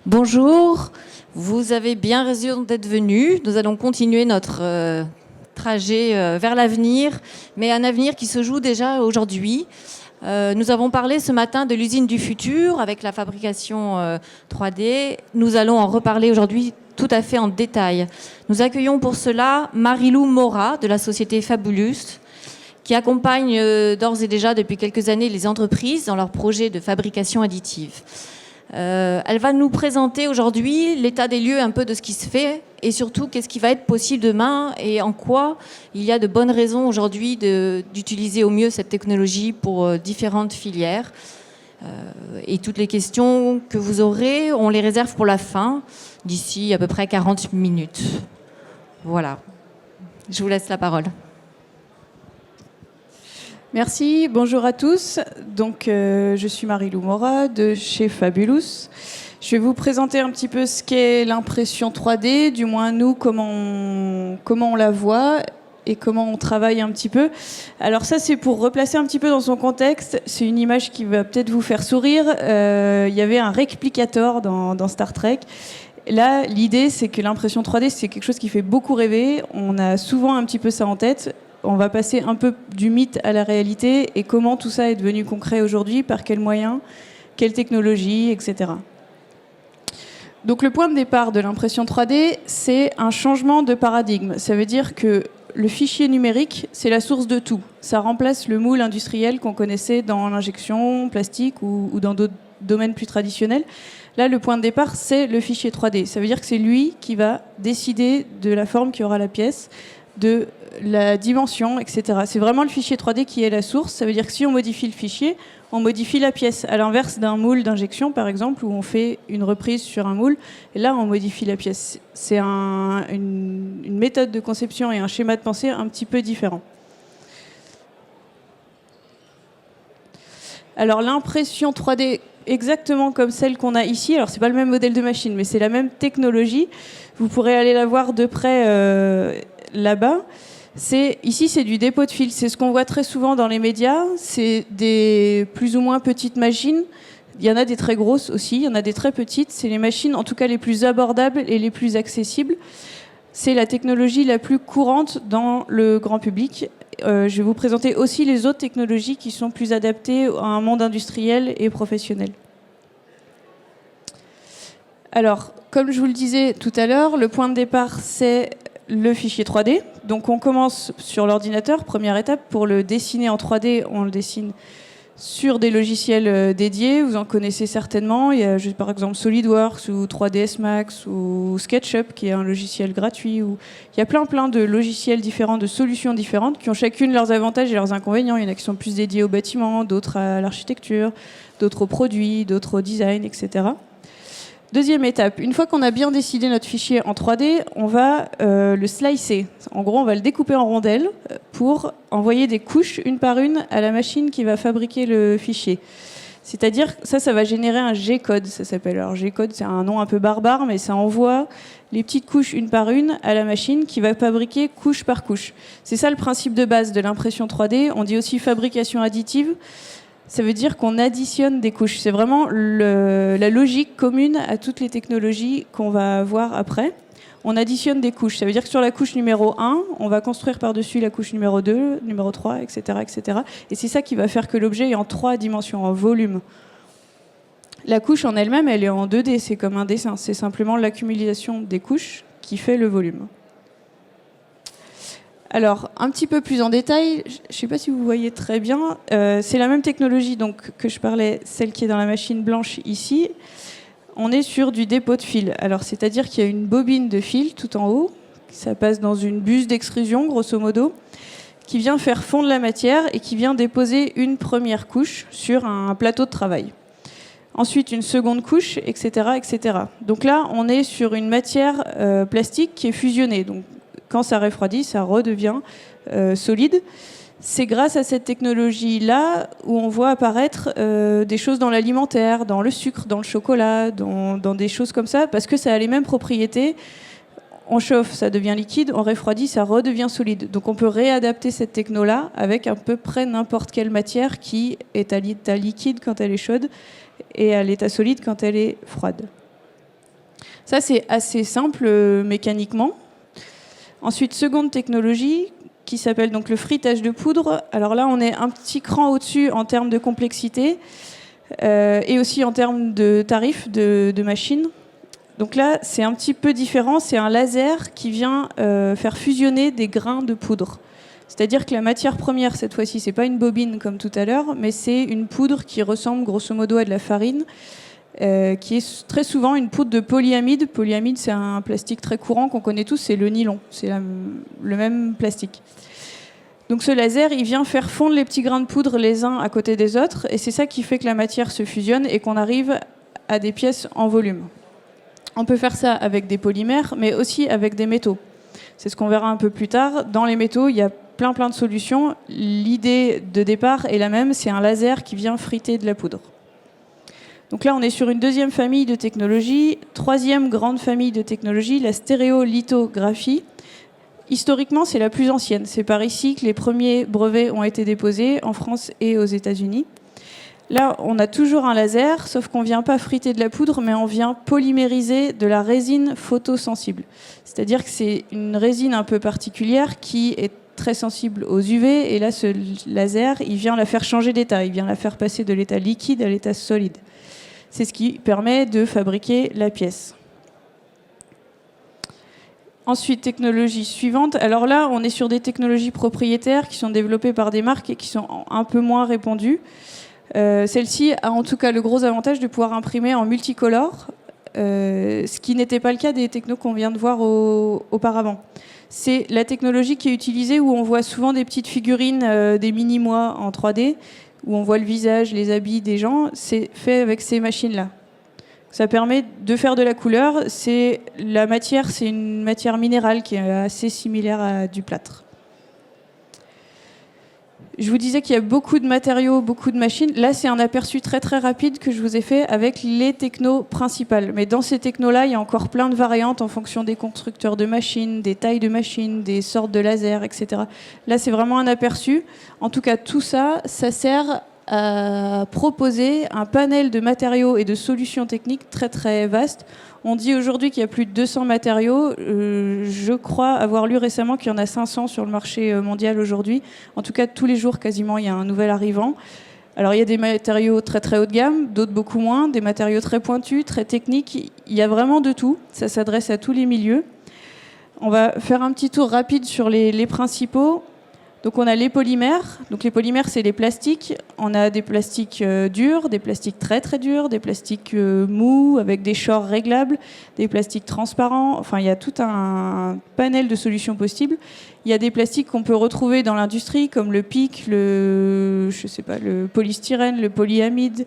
Bonjour, vous avez bien raison d'être venus. Nous allons continuer notre trajet vers l'avenir, mais un avenir qui se joue déjà aujourd'hui. Nous avons parlé ce matin de l'usine du futur avec la fabrication 3D. Nous allons en reparler aujourd'hui tout à fait en détail. Nous accueillons pour cela Marie-Lou Mora de la société Fabulous, qui accompagne d'ores et déjà depuis quelques années les entreprises dans leurs projets de fabrication additive. Elle va nous présenter aujourd'hui l'état des lieux un peu de ce qui se fait et surtout qu'est-ce qui va être possible demain et en quoi il y a de bonnes raisons aujourd'hui d'utiliser au mieux cette technologie pour différentes filières. Et toutes les questions que vous aurez, on les réserve pour la fin, d'ici à peu près 40 minutes. Voilà. Je vous laisse la parole. Merci, bonjour à tous. Donc, je suis Marie-Lou Mora de chez Fabulous. Je vais vous présenter un petit peu ce qu'est l'impression 3D, du moins nous, comment on la voit et comment on travaille un petit peu. Alors ça, c'est pour replacer un petit peu dans son contexte. C'est une image qui va peut-être vous faire sourire. Il y avait un réplicateur dans Star Trek. Là, l'idée, c'est que l'impression 3D, c'est quelque chose qui fait beaucoup rêver. On a souvent un petit peu ça en tête. On va passer un peu du mythe à la réalité et comment tout ça est devenu concret aujourd'hui, par quels moyens, quelles technologies, etc. Donc le point de départ de l'impression 3D, c'est un changement de paradigme. Ça veut dire que le fichier numérique, c'est la source de tout. Ça remplace le moule industriel qu'on connaissait dans l'injection plastique ou dans d'autres domaines plus traditionnels. Là, le point de départ, c'est le fichier 3D. Ça veut dire que c'est lui qui va décider de la forme qu'aura la pièce, de la dimension, etc. C'est vraiment le fichier 3D qui est la source. Ça veut dire que si on modifie le fichier, on modifie la pièce. À l'inverse d'un moule d'injection, par exemple, où on fait une reprise sur un moule, et là, on modifie la pièce. C'est une méthode de conception et un schéma de pensée un petit peu différent. Alors, l'impression 3D, exactement comme celle qu'on a ici, alors c'est pas le même modèle de machine, mais c'est la même technologie. Vous pourrez aller la voir de près là-bas. Ici, c'est du dépôt de fil. C'est ce qu'on voit très souvent dans les médias. C'est des plus ou moins petites machines. Il y en a des très grosses aussi, il y en a des très petites. C'est les machines, en tout cas les plus abordables et les plus accessibles. C'est la technologie la plus courante dans le grand public. Je vais vous présenter aussi les autres technologies qui sont plus adaptées à un monde industriel et professionnel. Alors, comme je vous le disais tout à l'heure, le point de départ, c'est le fichier 3D. Donc on commence sur l'ordinateur, première étape. Pour le dessiner en 3D, on le dessine sur des logiciels dédiés. Vous en connaissez certainement. Il y a par exemple SolidWorks ou 3ds Max ou SketchUp qui est un logiciel gratuit. Il y a plein de logiciels différents, de solutions différentes qui ont chacune leurs avantages et leurs inconvénients. Il y en a qui sont plus dédiés au bâtiment, d'autres à l'architecture, d'autres aux produits, d'autres au design, etc. Deuxième étape, une fois qu'on a bien décidé notre fichier en 3D, on va le slicer. En gros, on va le découper en rondelles pour envoyer des couches une par une à la machine qui va fabriquer le fichier. C'est-à-dire, ça va générer un G-code, ça s'appelle. Alors G-code, c'est un nom un peu barbare, mais ça envoie les petites couches une par une à la machine qui va fabriquer couche par couche. C'est ça le principe de base de l'impression 3D. On dit aussi fabrication additive. Ça veut dire qu'on additionne des couches. C'est vraiment la logique commune à toutes les technologies qu'on va voir après. On additionne des couches. Ça veut dire que sur la couche numéro 1, on va construire par-dessus la couche numéro 2, numéro 3, etc., etc. Et c'est ça qui va faire que l'objet est en 3 dimensions, en volume. La couche en elle-même, elle est en 2D. C'est comme un dessin. C'est simplement l'accumulation des couches qui fait le volume. Alors, un petit peu plus en détail, je ne sais pas si vous voyez très bien, c'est la même technologie donc, que je parlais, celle qui est dans la machine blanche ici. On est sur du dépôt de fil. Alors, c'est-à-dire qu'il y a une bobine de fil tout en haut, ça passe dans une buse d'extrusion, grosso modo, qui vient faire fondre la matière et qui vient déposer une première couche sur un plateau de travail. Ensuite, une seconde couche, etc., etc. Donc là, on est sur une matière plastique qui est fusionnée. Donc, quand ça refroidit, ça redevient solide. C'est grâce à cette technologie-là où on voit apparaître des choses dans l'alimentaire, dans le sucre, dans le chocolat, dans des choses comme ça, parce que ça a les mêmes propriétés. On chauffe, ça devient liquide, on refroidit, ça redevient solide. Donc on peut réadapter cette techno-là avec à peu près n'importe quelle matière qui est à l'état liquide quand elle est chaude et à l'état solide quand elle est froide. Ça, c'est assez simple mécaniquement. Ensuite, seconde technologie qui s'appelle donc le frittage de poudre. Alors là, on est un petit cran au-dessus en termes de complexité et aussi en termes de tarifs de machines. Donc là, c'est un petit peu différent. C'est un laser qui vient faire fusionner des grains de poudre. C'est-à-dire que la matière première, cette fois-ci, c'est pas une bobine comme tout à l'heure, mais c'est une poudre qui ressemble grosso modo à de la farine, qui est très souvent une poudre de polyamide. Polyamide, c'est un plastique très courant qu'on connaît tous, c'est le nylon. C'est le même plastique. Donc ce laser, il vient faire fondre les petits grains de poudre les uns à côté des autres, et c'est ça qui fait que la matière se fusionne et qu'on arrive à des pièces en volume. On peut faire ça avec des polymères, mais aussi avec des métaux. C'est ce qu'on verra un peu plus tard. Dans les métaux, il y a plein de solutions. L'idée de départ est la même, c'est un laser qui vient friter de la poudre. Donc là, on est sur une deuxième famille de technologies. Troisième grande famille de technologies, la stéréolithographie. Historiquement, c'est la plus ancienne. C'est par ici que les premiers brevets ont été déposés, en France et aux États-Unis. Là, on a toujours un laser, sauf qu'on ne vient pas friter de la poudre, mais on vient polymériser de la résine photosensible. C'est-à-dire que c'est une résine un peu particulière qui est très sensible aux UV, et là, ce laser, il vient la faire changer d'état, il vient la faire passer de l'état liquide à l'état solide. C'est ce qui permet de fabriquer la pièce. Ensuite, technologie suivante. Alors là, on est sur des technologies propriétaires qui sont développées par des marques et qui sont un peu moins répandues. Celle-ci a en tout cas le gros avantage de pouvoir imprimer en multicolore, ce qui n'était pas le cas des technos qu'on vient de voir auparavant. C'est la technologie qui est utilisée où on voit souvent des petites figurines, des mini-moi en 3D, où on voit le visage, les habits des gens. C'est fait avec ces machines-là. Ça permet de faire de la couleur. La matière, c'est une matière minérale qui est assez similaire à du plâtre. Je vous disais qu'il y a beaucoup de matériaux, beaucoup de machines. Là, c'est un aperçu très très rapide que je vous ai fait avec les technos principales. Mais dans ces technos-là, il y a encore plein de variantes en fonction des constructeurs de machines, des tailles de machines, des sortes de lasers, etc. Là, c'est vraiment un aperçu. En tout cas, tout ça, ça sert à proposer un panel de matériaux et de solutions techniques très très vaste. On dit aujourd'hui qu'il y a plus de 200 matériaux. Je crois avoir lu récemment qu'il y en a 500 sur le marché mondial aujourd'hui. En tout cas, tous les jours, quasiment, il y a un nouvel arrivant. Alors, il y a des matériaux très très haut de gamme, d'autres beaucoup moins, des matériaux très pointus, très techniques. Il y a vraiment de tout. Ça s'adresse à tous les milieux. On va faire un petit tour rapide sur les principaux. Donc on a les polymères. Donc les polymères, c'est les plastiques. On a des plastiques durs, des plastiques très très durs, des plastiques mous avec des shorts réglables, des plastiques transparents. Enfin, il y a tout un panel de solutions possibles. Il y a des plastiques qu'on peut retrouver dans l'industrie, comme le PIC, le polystyrène, le polyamide,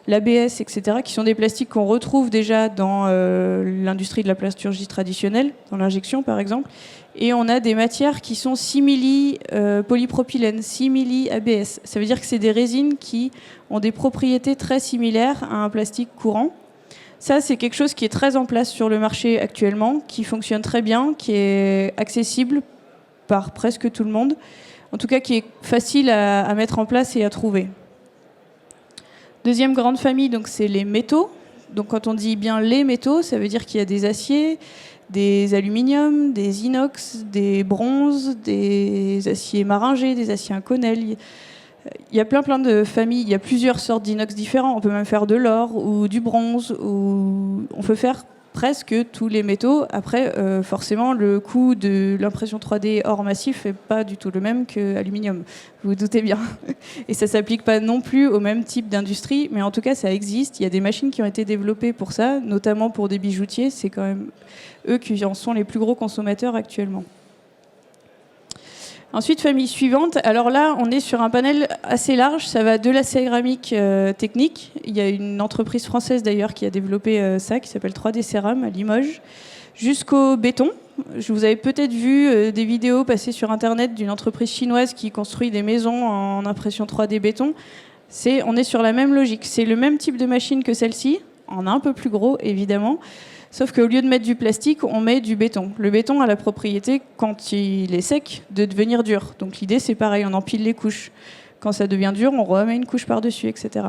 l'ABS, etc., qui sont des plastiques qu'on retrouve déjà dans l'industrie de la plasturgie traditionnelle, dans l'injection par exemple. Et on a des matières qui sont simili polypropylène, simili ABS. Ça veut dire que c'est des résines qui ont des propriétés très similaires à un plastique courant. Ça, c'est quelque chose qui est très en place sur le marché actuellement, qui fonctionne très bien, qui est accessible par presque tout le monde. En tout cas, qui est facile à mettre en place et à trouver. Deuxième grande famille, donc, c'est les métaux. Donc quand on dit bien les métaux, ça veut dire qu'il y a des aciers, des aluminiums, des inox, des bronzes, des aciers maringés, des aciers inconels. Il y a plein de familles, il y a plusieurs sortes d'inox différents. On peut même faire de l'or ou du bronze, ou on peut faire presque tous les métaux. Après, forcément, le coût de l'impression 3D or massif n'est pas du tout le même que aluminium. Vous vous doutez bien. Et ça ne s'applique pas non plus au même type d'industrie, mais en tout cas, ça existe. Il y a des machines qui ont été développées pour ça, notamment pour des bijoutiers. C'est quand même eux qui en sont les plus gros consommateurs actuellement. Ensuite, famille suivante. Alors là, on est sur un panel assez large. Ça va de la céramique technique. Il y a une entreprise française d'ailleurs qui a développé ça, qui s'appelle 3D Céram à Limoges, jusqu'au béton. Je vous avais peut-être vu des vidéos passer sur Internet d'une entreprise chinoise qui construit des maisons en impression 3D béton. On est sur la même logique. C'est le même type de machine que celle-ci, en un peu plus gros évidemment. Sauf qu'au lieu de mettre du plastique, on met du béton. Le béton a la propriété, quand il est sec, de devenir dur. Donc l'idée, c'est pareil, on empile les couches. Quand ça devient dur, on remet une couche par-dessus, etc.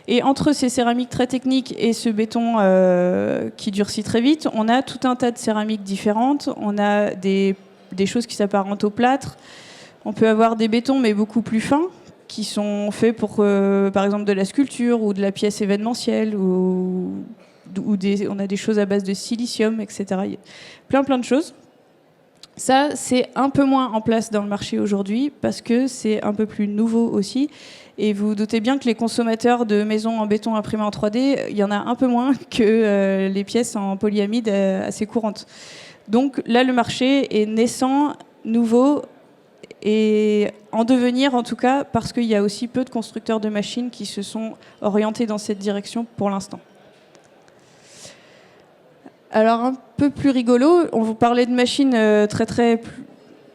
Et entre ces céramiques très techniques et ce béton qui durcit très vite, on a tout un tas de céramiques différentes. On a des choses qui s'apparentent au plâtre. On peut avoir des bétons, mais beaucoup plus fins, qui sont faits pour, par exemple, de la sculpture ou de la pièce événementielle, on a des choses à base de silicium, etc. Il y a plein de choses. Ça, c'est un peu moins en place dans le marché aujourd'hui parce que c'est un peu plus nouveau aussi. Et vous doutez bien que les consommateurs de maisons en béton imprimé en 3D, il y en a un peu moins que les pièces en polyamide assez courantes. Donc là, le marché est naissant, nouveau et en devenir en tout cas parce qu'il y a aussi peu de constructeurs de machines qui se sont orientés dans cette direction pour l'instant. Alors un peu plus rigolo, on vous parlait de machines très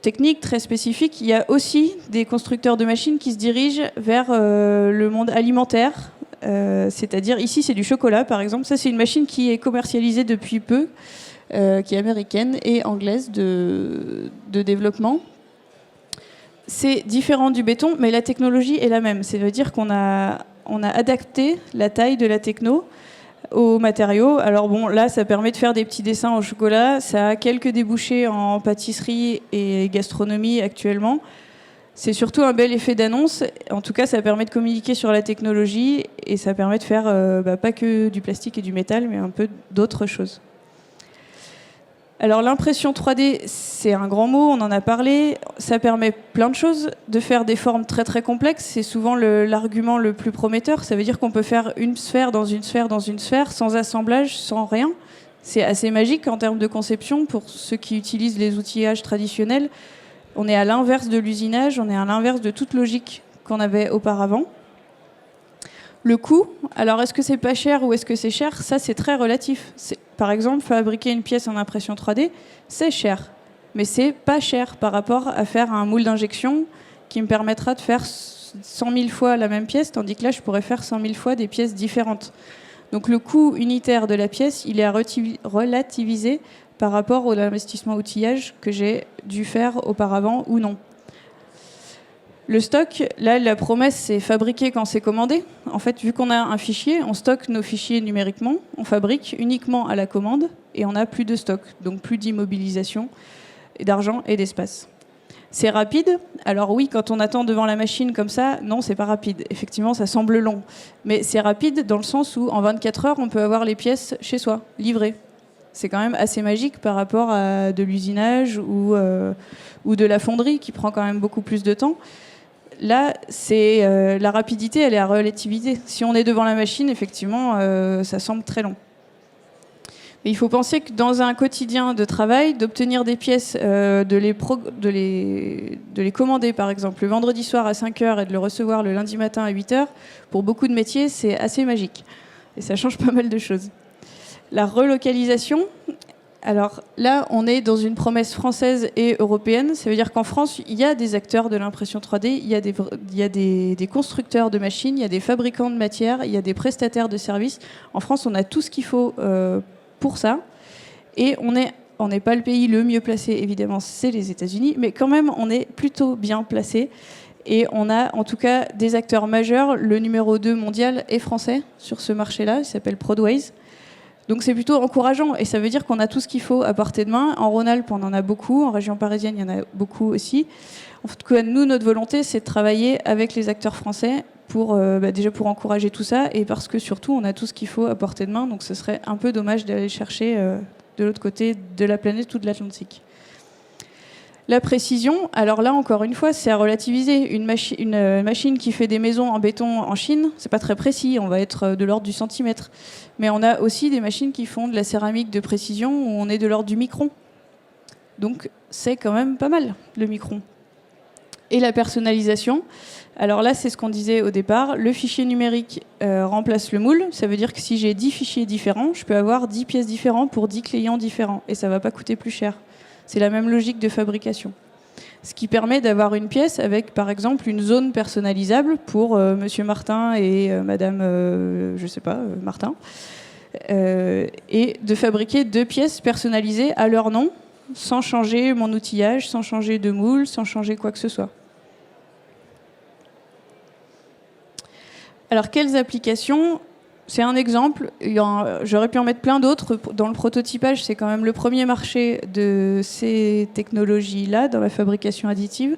techniques, très spécifiques. Il y a aussi des constructeurs de machines qui se dirigent vers le monde alimentaire. C'est-à-dire, ici c'est du chocolat par exemple. Ça c'est une machine qui est commercialisée depuis peu, qui est américaine et anglaise de développement. C'est différent du béton, mais la technologie est la même. Ça veut dire qu'on a adapté la taille de la techno aux matériaux. Alors bon, là, ça permet de faire des petits dessins au chocolat. Ça a quelques débouchés en pâtisserie et gastronomie actuellement. C'est surtout un bel effet d'annonce. En tout cas, ça permet de communiquer sur la technologie et ça permet de faire pas que du plastique et du métal, mais un peu d'autres choses. Alors l'impression 3D, c'est un grand mot, on en a parlé. Ça permet plein de choses, de faire des formes très complexes. C'est souvent l'argument le plus prometteur. Ça veut dire qu'on peut faire une sphère dans une sphère dans une sphère, sans assemblage, sans rien. C'est assez magique en termes de conception pour ceux qui utilisent les outillages traditionnels. On est à l'inverse de l'usinage, on est à l'inverse de toute logique qu'on avait auparavant. Le coût, alors est-ce que c'est pas cher ou est-ce que c'est cher? Ça, c'est très relatif. Par exemple, fabriquer une pièce en impression 3D, c'est cher. Mais c'est pas cher par rapport à faire un moule d'injection qui me permettra de faire 100 000 fois la même pièce, tandis que là, je pourrais faire 100 000 fois des pièces différentes. Donc le coût unitaire de la pièce, il est à relativiser par rapport à l'investissement outillage que j'ai dû faire auparavant ou non. Le stock, là, la promesse, c'est fabriquer quand c'est commandé. En fait, vu qu'on a un fichier, on stocke nos fichiers numériquement, on fabrique uniquement à la commande et on n'a plus de stock, donc plus d'immobilisation, d'argent et d'espace. C'est rapide. Alors oui, quand on attend devant la machine comme ça, non, c'est pas rapide. Effectivement, ça semble long. Mais c'est rapide dans le sens où en 24 heures, on peut avoir les pièces chez soi, livrées. C'est quand même assez magique par rapport à de l'usinage ou de la fonderie qui prend quand même beaucoup plus de temps. Là, la rapidité, elle est à relativiser. Si on est devant la machine, effectivement, ça semble très long. Mais il faut penser que dans un quotidien de travail, d'obtenir des pièces, de les commander, par exemple, le vendredi soir à 5h et de le recevoir le lundi matin à 8h, pour beaucoup de métiers, c'est assez magique. Et ça change pas mal de choses. La relocalisation... Alors là, on est dans une promesse française et européenne. Ça veut dire qu'en France, il y a des acteurs de l'impression 3D, il y a des constructeurs de machines, il y a des fabricants de matières, il y a des prestataires de services. En France, on a tout ce qu'il faut pour ça. Et on n'est pas le pays le mieux placé, évidemment, c'est les États-Unis, mais quand même, on est plutôt bien placé. Et on a en tout cas des acteurs majeurs. Le numéro 2 mondial est français sur ce marché-là, il s'appelle Prodways. Donc c'est plutôt encourageant et ça veut dire qu'on a tout ce qu'il faut à portée de main. En Rhône-Alpes, on en a beaucoup. En région parisienne, il y en a beaucoup aussi. En tout cas, nous, notre volonté, c'est de travailler avec les acteurs français déjà pour encourager tout ça et parce que surtout, on a tout ce qu'il faut à portée de main. Donc ce serait un peu dommage d'aller chercher de l'autre côté de la planète ou de l'Atlantique. La précision, alors là, encore une fois, c'est à relativiser. Une machine qui fait des maisons en béton en Chine, c'est pas très précis, on va être de l'ordre du centimètre. Mais on a aussi des machines qui font de la céramique de précision où on est de l'ordre du micron. Donc c'est quand même pas mal, le micron. Et la personnalisation, alors là, c'est ce qu'on disait au départ, le fichier numérique remplace le moule. Ça veut dire que si j'ai 10 fichiers différents, je peux avoir 10 pièces différentes pour 10 clients différents. Et ça va pas coûter plus cher. C'est la même logique de fabrication. Ce qui permet d'avoir une pièce avec, par exemple, une zone personnalisable pour Monsieur Martin et Madame, Martin, et de fabriquer 2 pièces personnalisées à leur nom, sans changer mon outillage, sans changer de moule, sans changer quoi que ce soit. Alors, quelles applications? C'est un exemple. J'aurais pu en mettre plein d'autres. Dans le prototypage, c'est quand même le premier marché de ces technologies-là, dans la fabrication additive.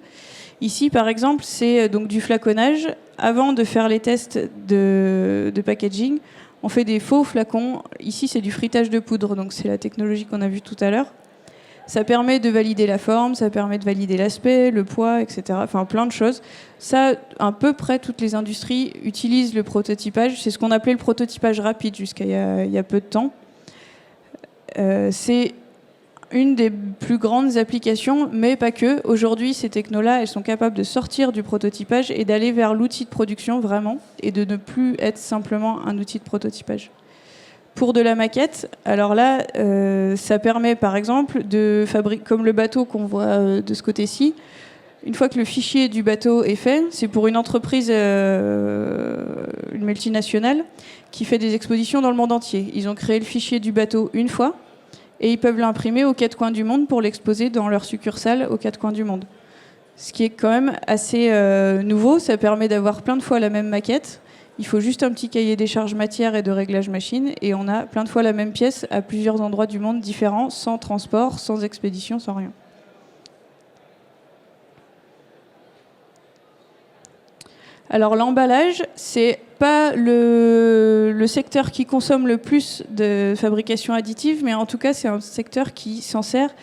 Ici, par exemple, c'est donc du flaconnage. Avant de faire les tests de packaging, on fait des faux flacons. Ici, c'est du frittage de poudre, donc c'est la technologie qu'on a vue tout à l'heure. Ça permet de valider la forme, ça permet de valider l'aspect, le poids, etc. Enfin, plein de choses. Ça, à peu près toutes les industries utilisent le prototypage. C'est ce qu'on appelait le prototypage rapide jusqu'à il y a peu de temps. C'est une des plus grandes applications, mais pas que. Aujourd'hui, ces technos-là, elles sont capables de sortir du prototypage et d'aller vers l'outil de production, vraiment, et de ne plus être simplement un outil de prototypage. Pour de la maquette, alors là, ça permet par exemple de fabriquer, comme le bateau qu'on voit de ce côté-ci, une fois que le fichier du bateau est fait, c'est pour une entreprise, une multinationale, qui fait des expositions dans le monde entier. Ils ont créé le fichier du bateau une fois, et ils peuvent l'imprimer aux quatre coins du monde pour l'exposer dans leur succursale aux quatre coins du monde. Ce qui est quand même assez nouveau, ça permet d'avoir plein de fois la même maquette. Il faut juste un petit cahier des charges matière et de réglage machine, et on a plein de fois la même pièce à plusieurs endroits du monde différents, sans transport, sans expédition, sans rien. Alors l'emballage, c'est pas le secteur qui consomme le plus de fabrication additive, mais en tout cas c'est un secteur qui s'en sert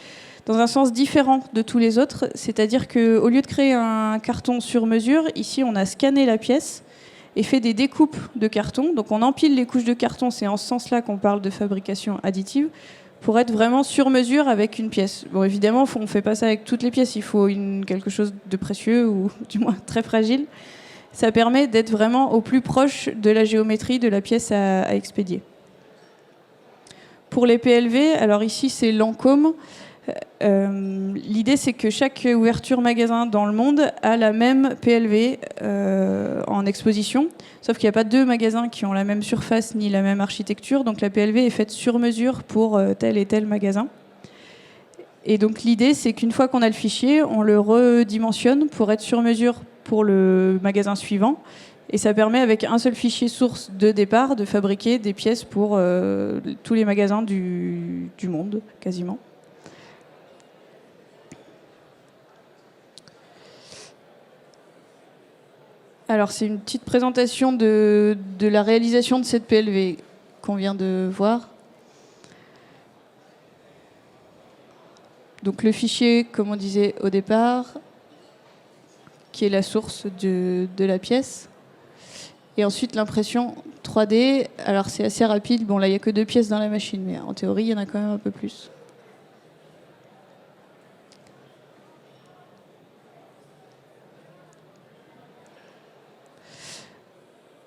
dans un sens différent de tous les autres. C'est-à-dire qu'au lieu de créer un carton sur mesure, ici on a scanné la pièce et fait des découpes de carton. Donc on empile les couches de carton, c'est en ce sens-là qu'on parle de fabrication additive, pour être vraiment sur mesure avec une pièce. Bon, évidemment, on ne fait pas ça avec toutes les pièces, il faut quelque chose de précieux, ou du moins très fragile. Ça permet d'être vraiment au plus proche de la géométrie de la pièce à expédier. Pour les PLV, alors ici c'est Lancôme. L'idée c'est que chaque ouverture magasin dans le monde a la même PLV en exposition, sauf qu'il n'y a pas deux magasins qui ont la même surface ni la même architecture, donc la PLV est faite sur mesure pour tel et tel magasin. Et donc l'idée c'est qu'une fois qu'on a le fichier, on le redimensionne pour être sur mesure pour le magasin suivant, et ça permet avec un seul fichier source de départ de fabriquer des pièces pour tous les magasins du monde quasiment. Alors, c'est une petite présentation de la réalisation de cette PLV qu'on vient de voir. Donc, le fichier, comme on disait au départ, qui est la source de la pièce. Et ensuite, l'impression 3D. Alors, c'est assez rapide. Bon, là, il n'y a que 2 pièces dans la machine, mais en théorie, il y en a quand même un peu plus.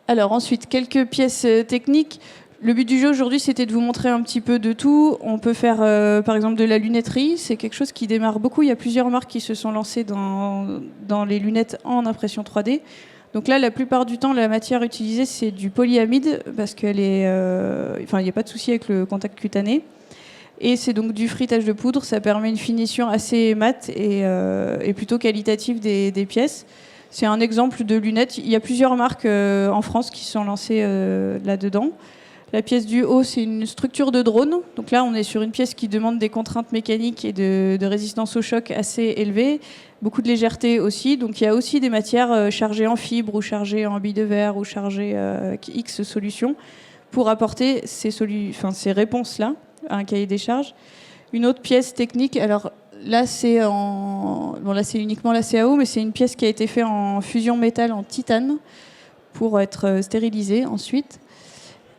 Alors ensuite, quelques pièces techniques. Le but du jeu aujourd'hui, c'était de vous montrer un petit peu de tout. On peut faire par exemple de la lunetterie. C'est quelque chose qui démarre beaucoup. Il y a plusieurs marques qui se sont lancées dans les lunettes en impression 3D. Donc là, la plupart du temps, la matière utilisée, c'est du polyamide parce qu'elle est, il n'y a pas de souci avec le contact cutané. Et c'est donc du frittage de poudre. Ça permet une finition assez mate et plutôt qualitative des pièces. C'est un exemple de lunettes. Il y a plusieurs marques en France qui se sont lancées là-dedans. La pièce du haut, c'est une structure de drone. Donc là, on est sur une pièce qui demande des contraintes mécaniques et de résistance au choc assez élevées. Beaucoup de légèreté aussi. Donc il y a aussi des matières chargées en fibre ou chargées en billes de verre ou chargées X solutions pour apporter ces réponses-là à un cahier des charges. Une autre pièce technique, alors là c'est uniquement la CAO, mais c'est une pièce qui a été faite en fusion métal en titane pour être stérilisée ensuite.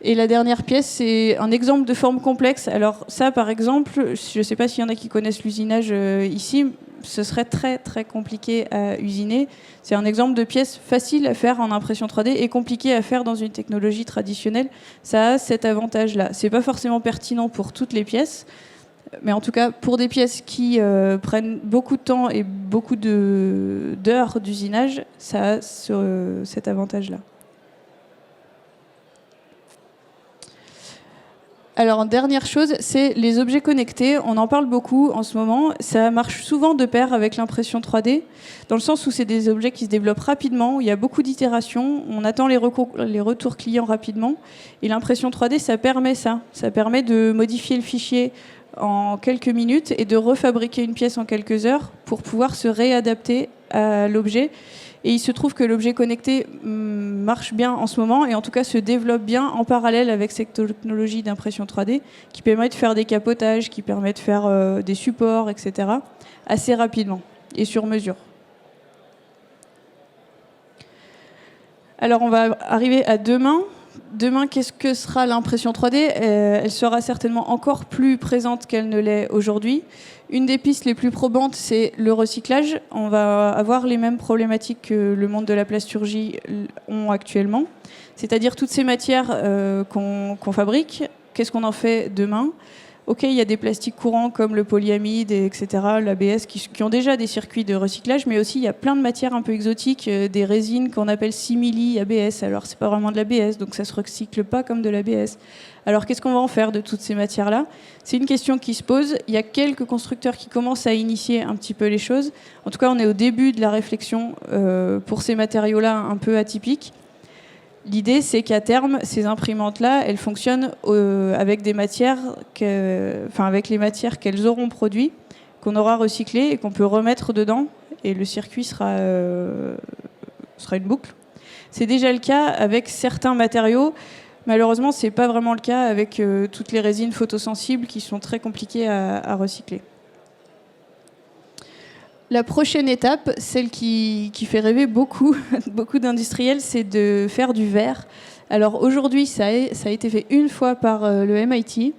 Et la dernière pièce, c'est un exemple de forme complexe. Alors ça, par exemple, je ne sais pas s'il y en a qui connaissent l'usinage ici, ce serait très très compliqué à usiner. C'est un exemple de pièce facile à faire en impression 3D et compliqué à faire dans une technologie traditionnelle. Ça a cet avantage-là. C'est pas forcément pertinent pour toutes les pièces, mais en tout cas pour des pièces qui prennent beaucoup de temps et beaucoup d'heures d'usinage, ça a cet avantage-là. Alors, dernière chose, c'est les objets connectés. On en parle beaucoup en ce moment. Ça marche souvent de pair avec l'impression 3D, dans le sens où c'est des objets qui se développent rapidement, où il y a beaucoup d'itérations, on attend les retours clients rapidement. Et l'impression 3D, ça permet ça. Ça permet de modifier le fichier en quelques minutes et de refabriquer une pièce en quelques heures pour pouvoir se réadapter à l'objet. Et il se trouve que l'objet connecté marche bien en ce moment, et en tout cas se développe bien en parallèle avec cette technologie d'impression 3D, qui permet de faire des capotages, qui permet de faire des supports, etc., assez rapidement et sur mesure. Alors on va arriver à demain. Demain, qu'est-ce que sera l'impression 3D ? Elle sera certainement encore plus présente qu'elle ne l'est aujourd'hui. Une des pistes les plus probantes, c'est le recyclage. On va avoir les mêmes problématiques que le monde de la plasturgie ont actuellement. C'est-à-dire toutes ces matières qu'on fabrique, qu'est-ce qu'on en fait demain ? Ok, il y a des plastiques courants comme le polyamide, etc., l'ABS, qui ont déjà des circuits de recyclage, mais aussi il y a plein de matières un peu exotiques, des résines qu'on appelle simili ABS. Alors c'est pas vraiment de l'ABS, donc ça se recycle pas comme de l'ABS. Alors qu'est-ce qu'on va en faire de toutes ces matières-là ? C'est une question qui se pose. Il y a quelques constructeurs qui commencent à initier un petit peu les choses. En tout cas, on est au début de la réflexion pour ces matériaux-là un peu atypiques. L'idée, c'est qu'à terme, ces imprimantes-là, elles fonctionnent avec des matières, avec les matières qu'elles auront produites, qu'on aura recyclées et qu'on peut remettre dedans, et le circuit sera une boucle. C'est déjà le cas avec certains matériaux. Malheureusement, c'est pas vraiment le cas avec toutes les résines photosensibles qui sont très compliquées à recycler. La prochaine étape, celle qui fait rêver beaucoup d'industriels, c'est de faire du verre. Alors aujourd'hui, ça a été fait une fois par le MIT,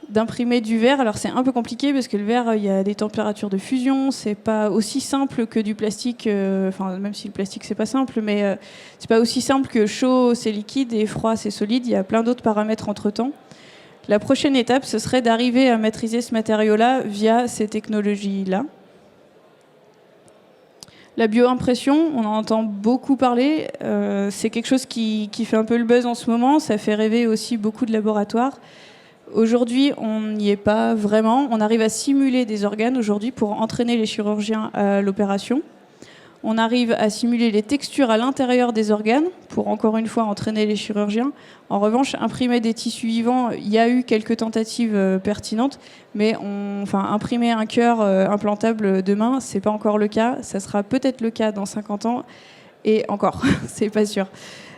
d'imprimer du verre. Alors c'est un peu compliqué parce que le verre, il y a des températures de fusion, c'est pas aussi simple que du plastique, même si le plastique c'est pas simple, mais c'est pas aussi simple que chaud c'est liquide et froid c'est solide, il y a plein d'autres paramètres entre-temps. La prochaine étape, ce serait d'arriver à maîtriser ce matériau-là via ces technologies-là. La bioimpression, on en entend beaucoup parler. C'est quelque chose qui fait un peu le buzz en ce moment. Ça fait rêver aussi beaucoup de laboratoires. Aujourd'hui, on n'y est pas vraiment. On arrive à simuler des organes aujourd'hui pour entraîner les chirurgiens à l'opération. On arrive à simuler les textures à l'intérieur des organes pour, encore une fois, entraîner les chirurgiens. En revanche, imprimer des tissus vivants, il y a eu quelques tentatives pertinentes, mais imprimer un cœur implantable demain, c'est pas encore le cas. Ça sera peut-être le cas dans 50 ans, et encore, c'est pas sûr.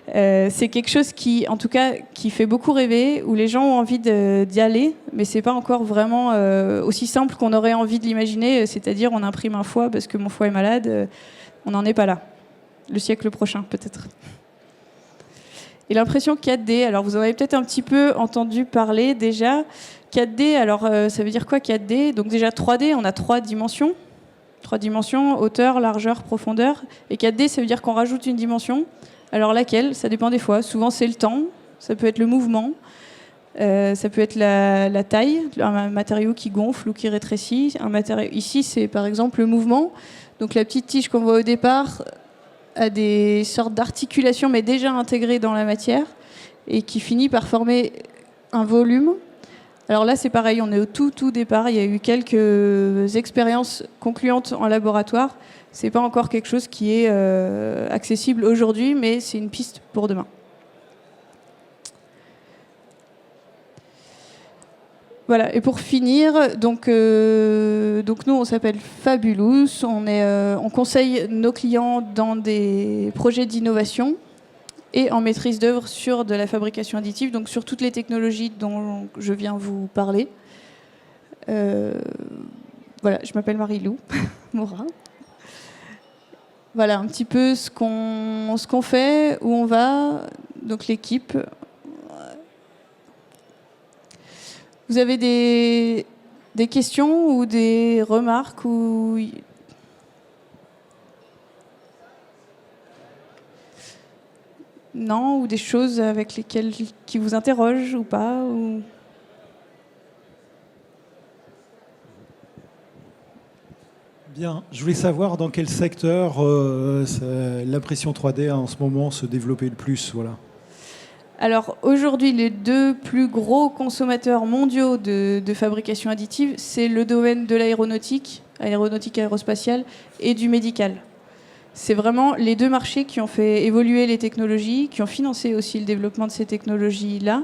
C'est quelque chose qui, en tout cas, qui fait beaucoup rêver, où les gens ont envie d'y aller, mais c'est pas encore vraiment aussi simple qu'on aurait envie de l'imaginer. C'est-à-dire, on imprime un foie parce que mon foie est malade. On n'en est pas là. Le siècle prochain, peut-être. Et l'impression 4D, alors vous en avez peut-être un petit peu entendu parler déjà. 4D, alors ça veut dire quoi 4D ? Donc déjà 3D, on a 3 dimensions. 3 dimensions, hauteur, largeur, profondeur. Et 4D, ça veut dire qu'on rajoute une dimension. Alors laquelle ? Ça dépend des fois. Souvent c'est le temps, ça peut être le mouvement, ça peut être la taille, un matériau qui gonfle ou qui rétrécit. Ici, c'est par exemple le mouvement. Donc la petite tige qu'on voit au départ a des sortes d'articulations, mais déjà intégrées dans la matière, et qui finit par former un volume. Alors là, c'est pareil, on est au tout départ. Il y a eu quelques expériences concluantes en laboratoire. C'est pas encore quelque chose qui est accessible aujourd'hui, mais c'est une piste pour demain. Voilà, et pour finir, donc nous, on s'appelle Fabulous. On conseille nos clients dans des projets d'innovation et en maîtrise d'œuvre sur de la fabrication additive, donc sur toutes les technologies dont je viens vous parler. Voilà, je m'appelle Marie-Lou Morin. Voilà un petit peu ce qu'on fait, où on va, donc l'équipe. Vous avez des questions ou des remarques ou... Non, ou des choses avec lesquelles qui vous interrogent ou pas ou... Bien, je voulais savoir dans quel secteur l'impression 3D en ce moment se développait le plus, voilà. Alors aujourd'hui, les deux plus gros consommateurs mondiaux de fabrication additive, c'est le domaine de l'aéronautique, aérospatiale, et du médical. C'est vraiment les deux marchés qui ont fait évoluer les technologies, qui ont financé aussi le développement de ces technologies-là.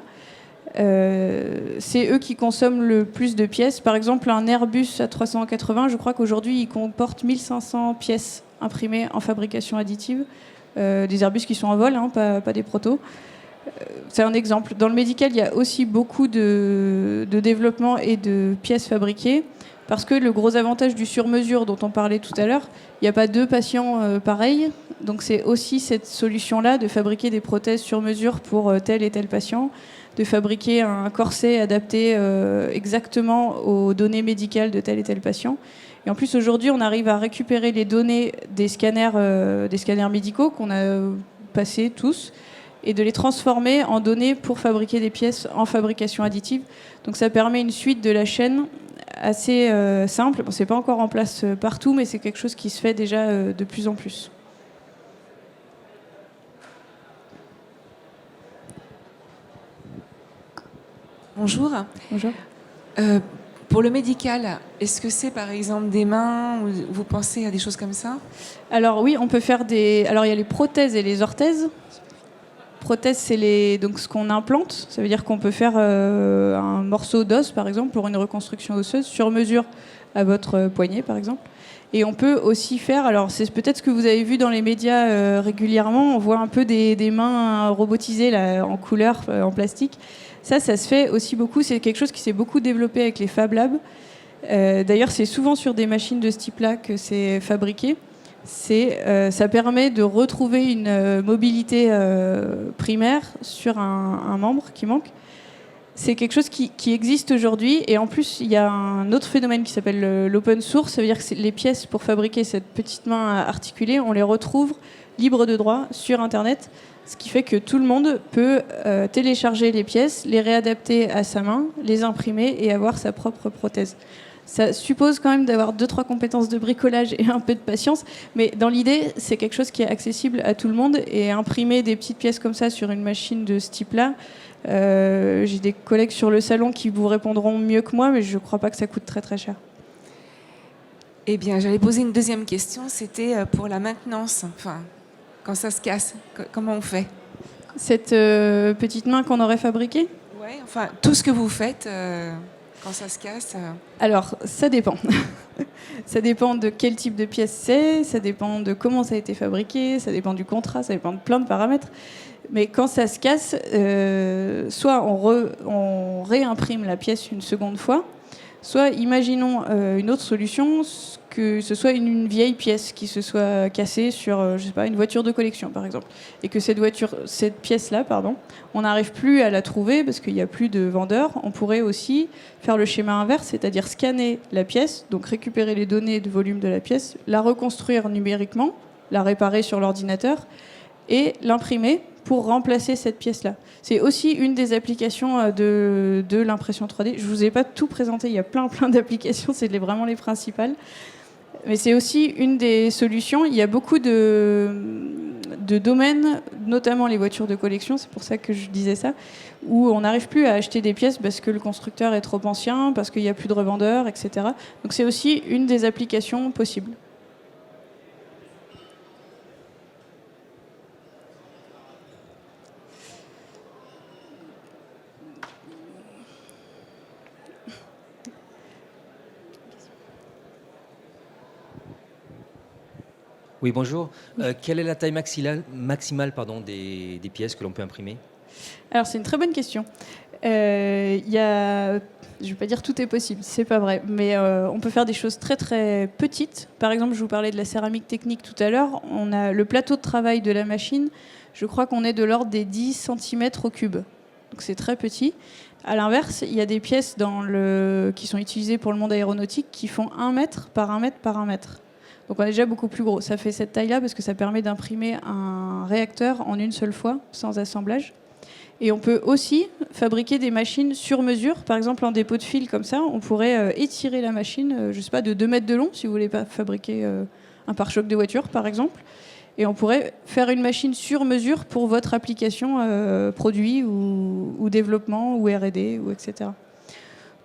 C'est eux qui consomment le plus de pièces. Par exemple, un Airbus A380, je crois qu'aujourd'hui, il comporte 1500 pièces imprimées en fabrication additive. Des Airbus qui sont en vol, hein, pas des protos. C'est un exemple. Dans le médical, il y a aussi beaucoup de développement et de pièces fabriquées. Parce que le gros avantage du sur-mesure dont on parlait tout à l'heure, il n'y a pas deux patients pareils. Donc c'est aussi cette solution-là de fabriquer des prothèses sur mesure pour tel et tel patient, de fabriquer un corset adapté exactement aux données médicales de tel et tel patient. Et en plus, aujourd'hui, on arrive à récupérer les données des scanners médicaux qu'on a passés tous et de les transformer en données pour fabriquer des pièces en fabrication additive. Donc ça permet une suite de la chaîne assez simple. Bon, c'est pas encore en place partout, mais c'est quelque chose qui se fait déjà de plus en plus. Bonjour. Bonjour. Pour le médical, est-ce que c'est par exemple des mains ou vous pensez à des choses comme ça? Alors oui, on peut faire des... Alors il y a les prothèses et les orthèses. Prothèse, c'est donc ce qu'on implante. Ça veut dire qu'on peut faire un morceau d'os, par exemple, pour une reconstruction osseuse, sur mesure à votre poignet, par exemple. Et on peut aussi faire, alors c'est peut-être ce que vous avez vu dans les médias régulièrement, on voit un peu des mains robotisées là, en couleur, en plastique. Ça se fait aussi beaucoup. C'est quelque chose qui s'est beaucoup développé avec les Fab Labs. D'ailleurs, c'est souvent sur des machines de ce type-là que c'est fabriqué. Ça permet de retrouver une mobilité primaire sur un membre qui manque. C'est quelque chose qui existe aujourd'hui. Et en plus, il y a un autre phénomène qui s'appelle l'open source. Ça veut dire que les pièces pour fabriquer cette petite main articulée, on les retrouve libres de droit sur Internet. Ce qui fait que tout le monde peut télécharger les pièces, les réadapter à sa main, les imprimer et avoir sa propre prothèse. Ça suppose quand même d'avoir 2-3 compétences de bricolage et un peu de patience, mais dans l'idée, c'est quelque chose qui est accessible à tout le monde. Et imprimer des petites pièces comme ça sur une machine de ce type-là, j'ai des collègues sur le salon qui vous répondront mieux que moi, mais je ne crois pas que ça coûte très très cher. Eh bien, j'allais poser une deuxième question, c'était pour la maintenance. Enfin, quand ça se casse, comment on fait? Cette petite main qu'on aurait fabriquée? Ouais, enfin, tout ce que vous faites quand ça se casse. Alors, ça dépend. Ça dépend de quel type de pièce c'est, ça dépend de comment ça a été fabriqué, ça dépend du contrat, ça dépend de plein de paramètres. Mais quand ça se casse, soit on réimprime la pièce une seconde fois, soit imaginons une autre solution, que ce soit une vieille pièce qui se soit cassée sur, je sais pas, une voiture de collection par exemple, et que cette pièce-là, on n'arrive plus à la trouver parce qu'il n'y a plus de vendeurs. On pourrait aussi faire le schéma inverse, c'est-à-dire scanner la pièce, donc récupérer les données de volume de la pièce, la reconstruire numériquement, la réparer sur l'ordinateur et l'imprimer pour remplacer cette pièce-là. C'est aussi une des applications de l'impression 3D. Je ne vous ai pas tout présenté, il y a plein d'applications, c'est vraiment les principales. Mais c'est aussi une des solutions. Il y a beaucoup de domaines, notamment les voitures de collection, c'est pour ça que je disais ça, où on n'arrive plus à acheter des pièces parce que le constructeur est trop ancien, parce qu'il n'y a plus de revendeurs, etc. Donc c'est aussi une des applications possibles. Oui, bonjour. Quelle est la taille maximale des pièces que l'on peut imprimer? Alors, c'est une très bonne question. Je ne vais pas dire tout est possible, c'est pas vrai, mais on peut faire des choses très très petites. Par exemple, je vous parlais de la céramique technique tout à l'heure. On a le plateau de travail de la machine, je crois qu'on est de l'ordre des 10 cm au cube. Donc c'est très petit. À l'inverse, il y a des pièces qui sont utilisées pour le monde aéronautique qui font 1 mètre par 1 mètre par 1 mètre. Donc on est déjà beaucoup plus gros. Ça fait cette taille-là parce que ça permet d'imprimer un réacteur en une seule fois, sans assemblage. Et on peut aussi fabriquer des machines sur mesure. Par exemple, en dépôt de fil comme ça, on pourrait étirer la machine, je sais pas, de 2 mètres de long, si vous voulez pas fabriquer un pare-choc de voiture, par exemple. et on pourrait faire une machine sur mesure pour votre application produit ou développement ou R&D ou etc.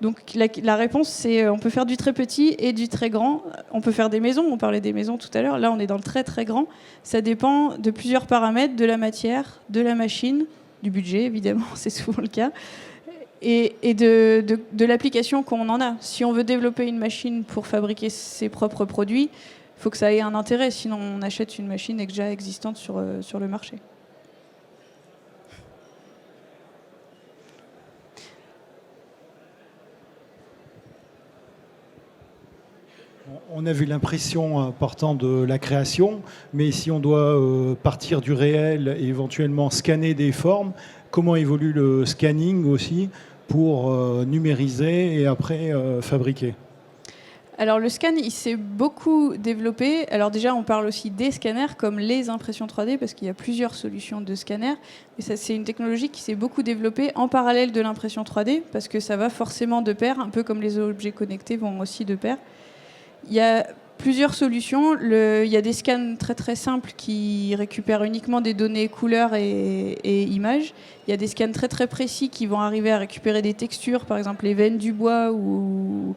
Donc la réponse, c'est on peut faire du très petit et du très grand. On peut faire des maisons, on parlait des maisons tout à l'heure. Là, on est dans le très très grand. Ça dépend de plusieurs paramètres, de la matière, de la machine, du budget, évidemment, c'est souvent le cas, et de l'application qu'on en a. Si on veut développer une machine pour fabriquer ses propres produits, il faut que ça ait un intérêt, sinon on achète une machine déjà existante sur le marché. On a vu l'impression partant de la création, mais si on doit partir du réel et éventuellement scanner des formes, comment évolue le scanning aussi pour numériser et après fabriquer? Alors le scan, il s'est beaucoup développé. Alors déjà, on parle aussi des scanners comme les impressions 3D parce qu'il y a plusieurs solutions de scanners. Mais ça, c'est une technologie qui s'est beaucoup développée en parallèle de l'impression 3D parce que ça va forcément de pair, un peu comme les objets connectés vont aussi de pair. Il y a plusieurs solutions. Il y a des scans très très simples qui récupèrent uniquement des données couleurs et images. Il y a des scans très très précis qui vont arriver à récupérer des textures, par exemple les veines du bois ou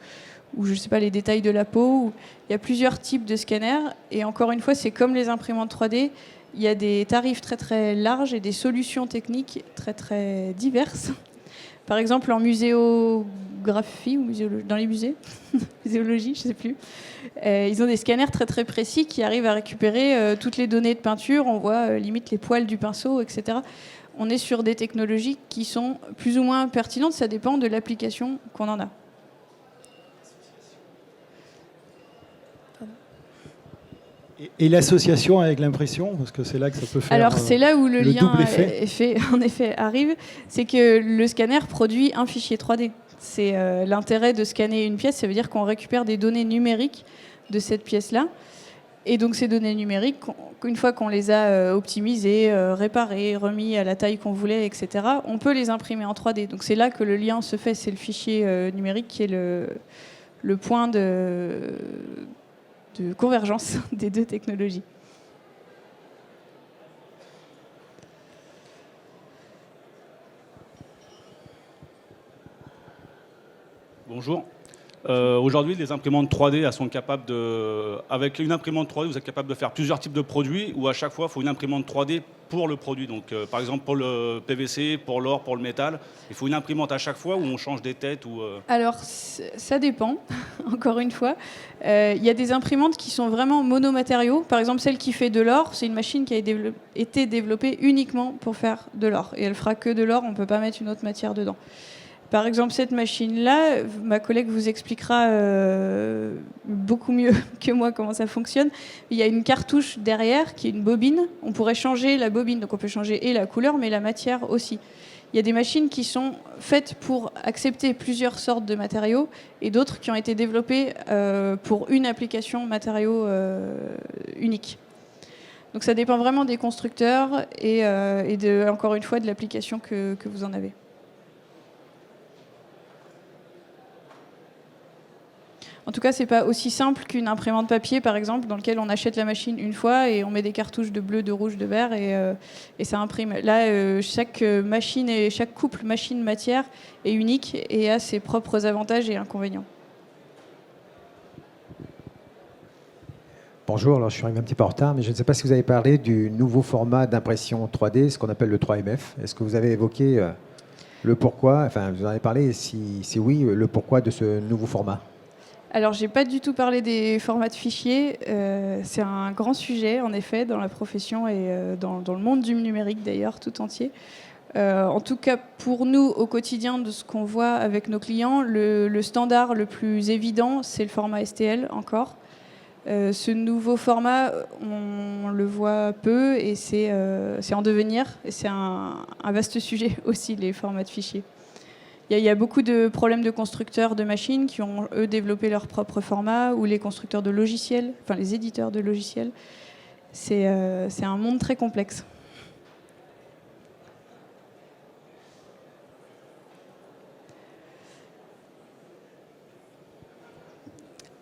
je sais pas, les détails de la peau. Il y a plusieurs types de scanners. Et encore une fois, c'est comme les imprimantes 3D. Il y a des tarifs très très larges et des solutions techniques très très diverses. Par exemple, en muséographie, ou dans les musées, muséologie, je ne sais plus, ils ont des scanners très très précis qui arrivent à récupérer toutes les données de peinture. On voit limite les poils du pinceau, etc. On est sur des technologies qui sont plus ou moins pertinentes. Ça dépend de l'application qu'on en a. Et l'association avec l'impression, parce que c'est là que ça peut faire. Alors c'est là où le lien double effet. en effet arrive, c'est que le scanner produit un fichier 3D. C'est l'intérêt de scanner une pièce, ça veut dire qu'on récupère des données numériques de cette pièce-là. Et donc ces données numériques, une fois qu'on les a optimisées, réparées, remis à la taille qu'on voulait, etc., on peut les imprimer en 3D. Donc c'est là que le lien se fait, c'est le fichier numérique qui est le point de convergence des deux technologies. Bonjour. Aujourd'hui, les imprimantes 3D, elles sont capables de... Avec une imprimante 3D, vous êtes capable de faire plusieurs types de produits, ou à chaque fois, il faut une imprimante 3D pour le produit. Donc, par exemple, pour le PVC, pour l'or, pour le métal, il faut une imprimante à chaque fois, ou on change des têtes ou Alors, ça dépend, encore une fois. Il y a des imprimantes qui sont vraiment monomatériaux. Par exemple, celle qui fait de l'or, c'est une machine qui a été développée uniquement pour faire de l'or. Et elle fera que de l'or, on ne peut pas mettre une autre matière dedans. Par exemple, cette machine-là, ma collègue vous expliquera beaucoup mieux que moi comment ça fonctionne. Il y a une cartouche derrière qui est une bobine. On pourrait changer la bobine, donc on peut changer et la couleur, mais la matière aussi. Il y a des machines qui sont faites pour accepter plusieurs sortes de matériaux et d'autres qui ont été développées pour une application matériaux unique. Donc ça dépend vraiment des constructeurs et encore une fois, de l'application que vous en avez. En tout cas, c'est pas aussi simple qu'une imprimante papier, par exemple, dans laquelle on achète la machine une fois et on met des cartouches de bleu, de rouge, de vert et ça imprime. Là, chaque machine et chaque couple machine-matière est unique et a ses propres avantages et inconvénients. Bonjour, alors je suis arrivé un petit peu en retard, mais je ne sais pas si vous avez parlé du nouveau format d'impression 3D, ce qu'on appelle le 3MF. Est-ce que vous avez évoqué le pourquoi, enfin vous en avez parlé, si oui, le pourquoi de ce nouveau format? Alors, j'ai pas du tout parlé des formats de fichiers. C'est un grand sujet, en effet, dans la profession et dans le monde du numérique, d'ailleurs, tout entier. En tout cas, pour nous, au quotidien, de ce qu'on voit avec nos clients, le standard le plus évident, c'est le format STL, encore. Ce nouveau format, on le voit peu et c'est en devenir. Et c'est un vaste sujet aussi, les formats de fichiers. Il y a beaucoup de problèmes de constructeurs de machines qui ont, eux, développé leur propre format, ou les constructeurs de logiciels, enfin les éditeurs de logiciels. C'est un monde très complexe.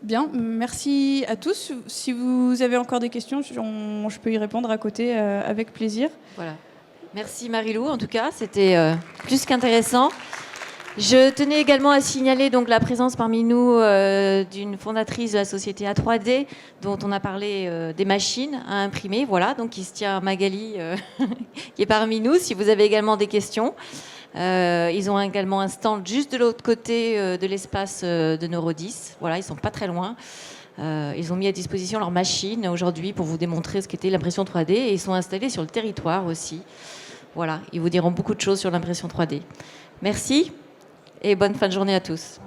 Bien, merci à tous. Si vous avez encore des questions, je peux y répondre à côté avec plaisir. Voilà. Merci Marie-Lou, en tout cas, c'était plus qu'intéressant. Je tenais également à signaler donc la présence parmi nous d'une fondatrice de la société A3D, dont on a parlé des machines à imprimer, voilà, donc qui se tient Magali, qui est parmi nous, si vous avez également des questions. Ils ont également un stand juste de l'autre côté de l'espace de Neurodis. Voilà, ils sont pas très loin. Ils ont mis à disposition leur machine aujourd'hui pour vous démontrer ce qu'était l'impression 3D et ils sont installés sur le territoire aussi. Voilà, ils vous diront beaucoup de choses sur l'impression 3D. Merci et bonne fin de journée à tous.